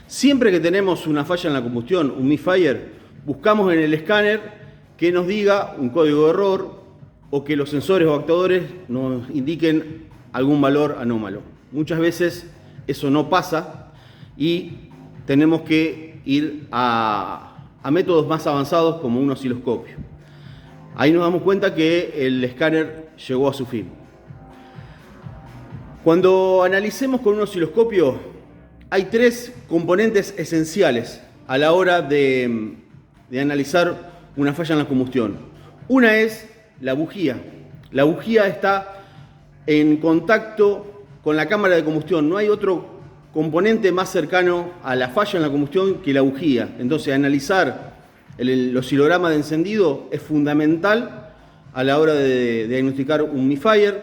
Siempre que tenemos una falla en la combustión, un misfire, buscamos en el escáner que nos diga un código de error o que los sensores o actuadores nos indiquen algún valor anómalo. Muchas veces eso no pasa y tenemos que ir a métodos más avanzados como un osciloscopio. Ahí nos damos cuenta que el escáner llegó a su fin. Cuando analicemos con un osciloscopio, hay tres componentes esenciales a la hora de analizar una falla en la combustión. Una es la bujía. La bujía está en contacto con la cámara de combustión. No hay otro componente más cercano a la falla en la combustión que la bujía. Entonces, analizar el oscilograma de encendido es fundamental a la hora de diagnosticar un misfire.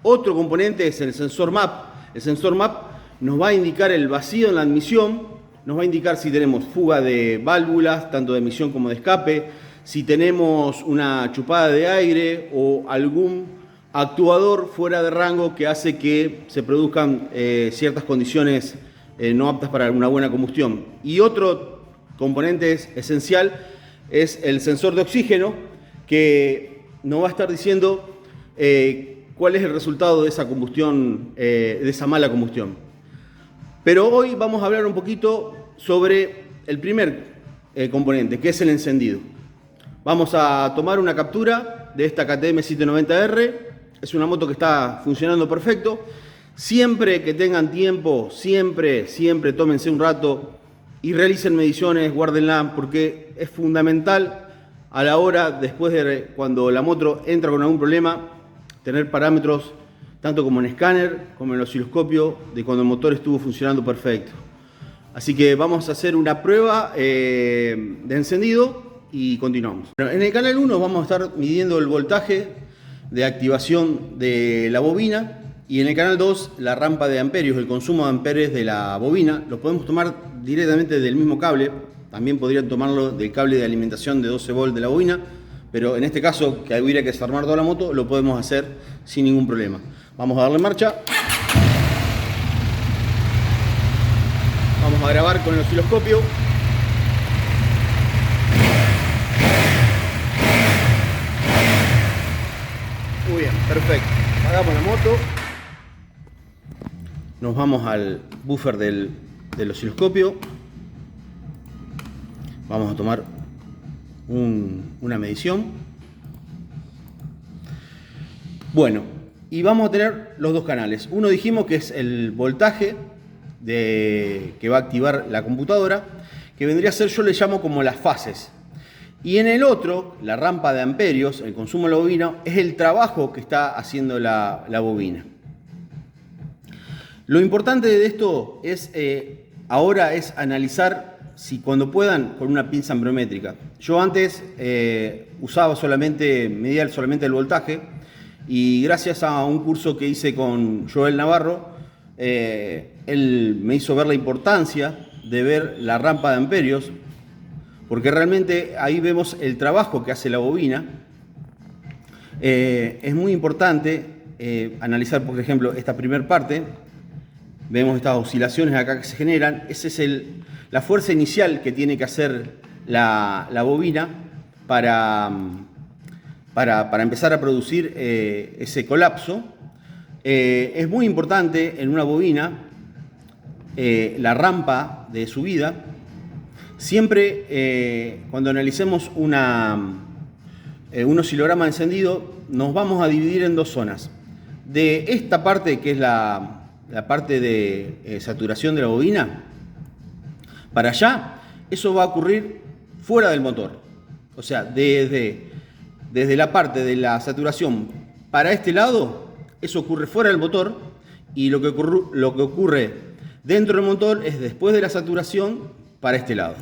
Otro componente es el sensor MAP. El sensor MAP nos va a indicar el vacío en la admisión, nos va a indicar si tenemos fuga de válvulas, tanto de emisión como de escape, si tenemos una chupada de aire o algún actuador fuera de rango que hace que se produzcan ciertas condiciones no aptas para una buena combustión. Y otro componente esencial es el sensor de oxígeno, que nos va a estar diciendo cuál es el resultado de esa combustión, de esa mala combustión. Pero hoy vamos a hablar un poquito sobre el primer componente, que es el encendido. Vamos a tomar una captura de esta KTM 790R. Es una moto que está funcionando perfecto. Siempre que tengan tiempo, siempre tómense un rato y realicen mediciones, guárdenla, porque es fundamental a la hora, después de cuando la moto entra con algún problema, tener parámetros tanto como en escáner como en el osciloscopio de cuando el motor estuvo funcionando perfecto. Así que vamos a hacer una prueba de encendido y continuamos. Bueno, en el canal 1 vamos a estar midiendo el voltaje de activación de la bobina y en el canal 2 la rampa de amperios, el consumo de amperes de la bobina. Lo podemos tomar directamente del mismo cable, también podrían tomarlo del cable de alimentación de 12 volt de la bobina, pero en este caso, que hubiera que desarmar toda la moto, lo podemos hacer sin ningún problema. Vamos a darle marcha. Vamos a grabar con el osciloscopio. Muy bien, perfecto. Apagamos la moto. Nos vamos al buffer del osciloscopio. Vamos a tomar una medición. Bueno, y vamos a tener los dos canales. Uno dijimos que es el voltaje que va a activar la computadora, que vendría a ser, yo le llamo como las fases. Y en el otro, la rampa de amperios, el consumo de la bobina, es el trabajo que está haciendo la bobina. Lo importante de esto es ahora es analizar si cuando puedan con una pinza amperométrica. Yo antes usaba medía solamente el voltaje, y gracias a un curso que hice con Joel Navarro, él me hizo ver la importancia de ver la rampa de amperios, porque realmente ahí vemos el trabajo que hace la bobina. Es muy importante analizar, por ejemplo, esta primera parte. Vemos estas oscilaciones acá que se generan. Esa es la fuerza inicial que tiene que hacer la bobina para empezar a producir ese colapso. Es muy importante en una bobina la rampa de subida. Siempre cuando analicemos un oscilograma de encendido, nos vamos a dividir en dos zonas. De esta parte, que es la parte de saturación de la bobina, para allá, eso va a ocurrir fuera del motor. O sea, desde la parte de la saturación para este lado, eso ocurre fuera del motor, y lo que ocurre dentro del motor es después de la saturación para este lado.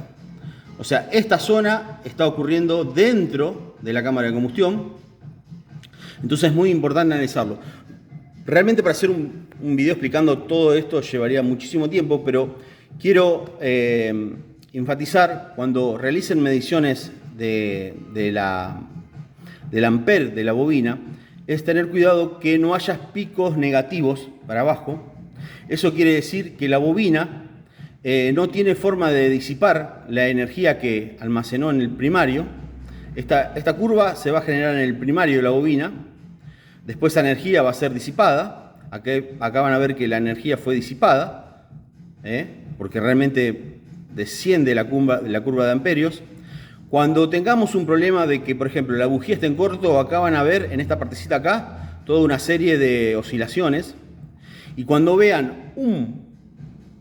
O sea, esta zona está ocurriendo dentro de la cámara de combustión, entonces es muy importante analizarlo. Realmente para hacer un video explicando todo esto llevaría muchísimo tiempo, pero quiero enfatizar, cuando realicen mediciones del ampere de la bobina, es tener cuidado que no haya picos negativos para abajo. Eso quiere decir que la bobina no tiene forma de disipar la energía que almacenó en el primario. Esta curva se va a generar en el primario de la bobina, después esa energía va a ser disipada. Acá van a ver que la energía fue disipada, porque realmente desciende la curva de amperios. Cuando tengamos un problema de que, por ejemplo, la bujía esté en corto, acá van a ver en esta partecita acá toda una serie de oscilaciones. Y cuando vean un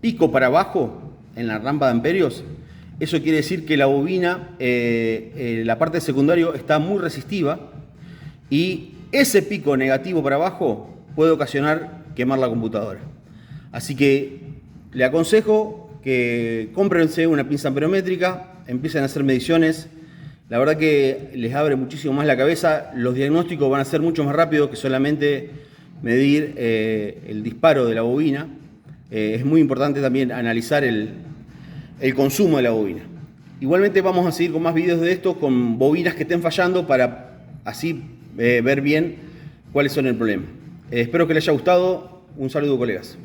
pico para abajo en la rampa de amperios, eso quiere decir que la bobina, la parte secundaria está muy resistiva, y ese pico negativo para abajo puede ocasionar quemar la computadora. Así que le aconsejo que cómprense una pinza amperométrica, empiecen a hacer mediciones. La verdad que les abre muchísimo más la cabeza. Los diagnósticos van a ser mucho más rápidos que solamente medir el disparo de la bobina. Es muy importante también analizar el consumo de la bobina. Igualmente vamos a seguir con más videos de esto, con bobinas que estén fallando, para así ver bien cuáles son el problema. Espero que les haya gustado. Un saludo, colegas.